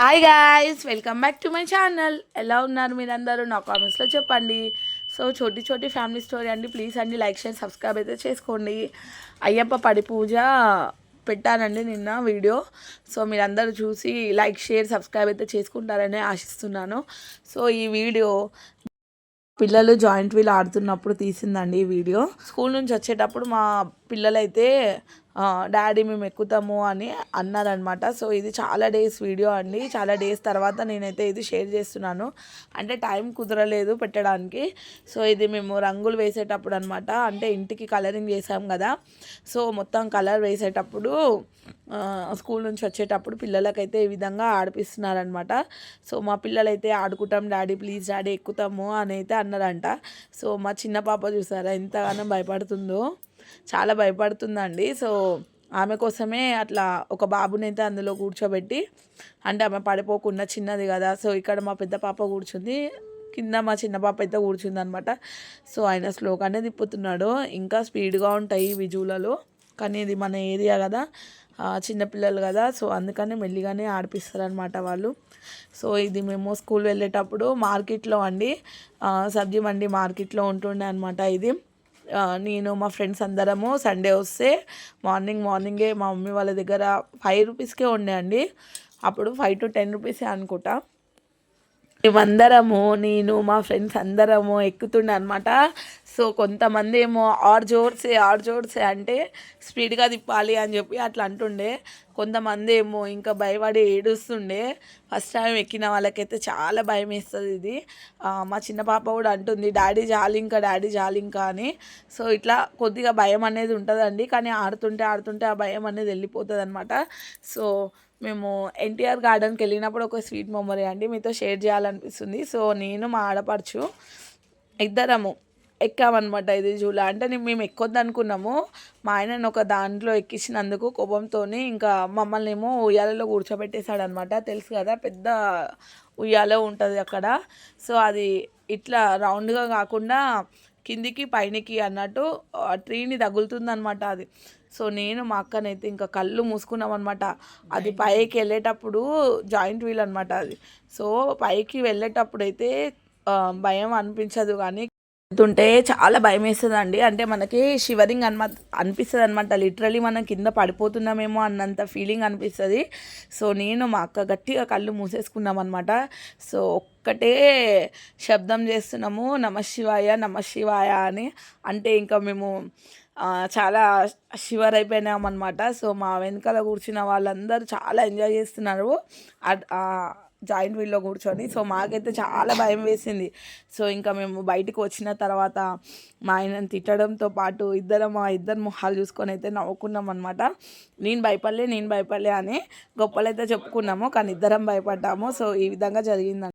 Hi guys, welcome back to my channel. ఎలా ఉన్నారు మీరందరూ? నా కామెంట్స్లో చెప్పండి. సో చోటి చోటి ఫ్యామిలీ స్టోరీ అండి. ప్లీజ్ అండి లైక్ షేర్ సబ్స్క్రైబ్ అయితే చేసుకోండి. అయ్యప్ప పడి పూజ పెట్టానండి నిన్న వీడియో. సో మీరందరూ చూసి లైక్ షేర్ సబ్స్క్రైబ్ అయితే చేసుకుంటారని ఆశిస్తున్నాను. సో ఈ వీడియో పిల్లలు జాయింట్ వీల్ ఆడుతున్నప్పుడు తీసిందండి ఈ వీడియో. స్కూల్ నుంచి వచ్చేటప్పుడు మా పిల్లలైతే డాడీ మేము ఎక్కుతాము అని అన్నారనమాట. సో ఇది చాలా డేస్ వీడియో అండి. చాలా డేస్ తర్వాత నేనైతే ఇది షేర్ చేస్తున్నాను. అంటే టైం కుదరలేదు పెట్టడానికి. సో ఇది మేము రంగులు వేసేటప్పుడు అనమాట. అంటే ఇంటికి కలరింగ్ చేసాం కదా. సో మొత్తం కలర్ వేసేటప్పుడు స్కూల్ నుంచి వచ్చేటప్పుడు పిల్లలకైతే ఈ విధంగా ఆడిపిస్తున్నారనమాట. సో మా పిల్లలైతే ఆడుకుంటాం డాడీ, ప్లీజ్ డాడీ ఎక్కుతాము అని అయితే అన్నారంట. సో మా చిన్న పాప చూసారా ఎంతగానో భయపడుతుందో, చాలా భయపడుతుందండి. సో ఆమె కోసమే అట్లా ఒక బాబునైతే అందులో కూర్చోబెట్టి, అంటే ఆమె పడిపోకుండా, చిన్నది కదా. సో ఇక్కడ మా పెద్ద పాప కూర్చుంది, కింద మా చిన్న పాప అయితే కూర్చుంది అనమాట. సో ఆయన స్లోగానే తిప్పుతున్నాడు. ఇంకా స్పీడ్గా ఉంటాయి విజువులలో, కానీ ఇది మన ఏరియా కదా, చిన్నపిల్లలు కదా. సో అందుకని మెల్లిగానే ఆడిపిస్తారనమాట వాళ్ళు. సో ఇది మేము స్కూల్ వెళ్ళేటప్పుడు మార్కెట్లో అండి, సబ్జీ మండి మార్కెట్లో ఉంటుండే అనమాట ఇది. నేను మా ఫ్రెండ్స్ అందరము సండే వస్తే మార్నింగే మా మమ్మీ వాళ్ళ దగ్గర 5 రూపీస్కే ఉండే అండి. అప్పుడు 5 to 10 రూపీసే అనుకుంటా. మేమందరము, నేను మా ఫ్రెండ్స్ అందరము ఎక్కుతుండే అనమాట. సో కొంతమంది ఏమో ఆర్ జోర్సే అంటే స్పీడ్గా తిప్పాలి అని చెప్పి అట్లా అంటుండే. కొంతమంది ఏమో ఇంకా భయపడి ఏడుస్తుండే. ఫస్ట్ టైం ఎక్కిన వాళ్ళకైతే చాలా భయం వేస్తుంది ఇది. మా చిన్న పాప కూడా అంటుంది డాడీ జాలింకా అని. సో ఇట్లా కొద్దిగా భయం అనేది ఉంటుందండి, కానీ ఆడుతుంటే ఆ భయం అనేది వెళ్ళిపోతుంది అనమాట. సో మేము ఎన్టీఆర్ గార్డెన్కి వెళ్ళినప్పుడు ఒక స్వీట్ మెమరీ అండి మీతో షేర్ చేయాలనిపిస్తుంది. సో నేను మా ఆడపడుచు ఇద్దరము ఎక్కామన్నమాట ఇది జూలా. అంటే మేము ఎక్కొద్దు అనుకున్నాము. మా ఆయనను ఒక దాంట్లో ఎక్కించినందుకు కోపంతో ఇంకా మమ్మల్ని ఏమో ఉయ్యాలలో కూర్చోబెట్టేశాడనమాట. తెలుసు కదా, పెద్ద ఉయ్యాల ఉంటుంది అక్కడ. సో అది ఇట్లా రౌండ్గా కాకుండా కిందికి పైనకి అన్నట్టు ట్రీని తగులుతుందనమాట అది. సో నేను మా అక్కనైతే ఇంకా కళ్ళు మూసుకున్నాం అనమాట. అది పైకి వెళ్ళేటప్పుడు జాయింట్ వీల్ అనమాట అది. సో పైకి వెళ్ళేటప్పుడు అయితే భయం అనిపించదు, కానీ వెళ్తుంటే చాలా భయం వేస్తుందండి. అంటే మనకి షివరింగ్ అనిపిస్తుంది అనమాట. లిటరలీ మనం కింద పడిపోతున్నామేమో అన్నంత ఫీలింగ్ అనిపిస్తుంది. సో నేను మా అక్క గట్టిగా కళ్ళు మూసేసుకున్నాం అనమాట. సో ఒక్కటే శబ్దం చేస్తున్నాము, నమఃశివాయ అని. అంటే ఇంకా మేము చాలా షివర్ అయిపోయినామన్నమాట. సో మా వెనకాల కూర్చున్న వాళ్ళందరూ చాలా ఎంజాయ్ చేస్తున్నారు జాయింట్ వీల్లో కూర్చొని. సో మాకైతే చాలా భయం వేసింది. సో ఇంకా మేము బయటికి వచ్చిన తర్వాత మా ఆయనను తిట్టడంతో పాటు మా ఇద్దరు మొహాలు చూసుకొని అయితే నవ్వుకున్నాం అనమాట. నేను భయపడలే అని గొప్పలైతే చెప్పుకున్నాము, కానీ ఇద్దరం భయపడ్డాము. సో ఈ విధంగా జరిగిందండి.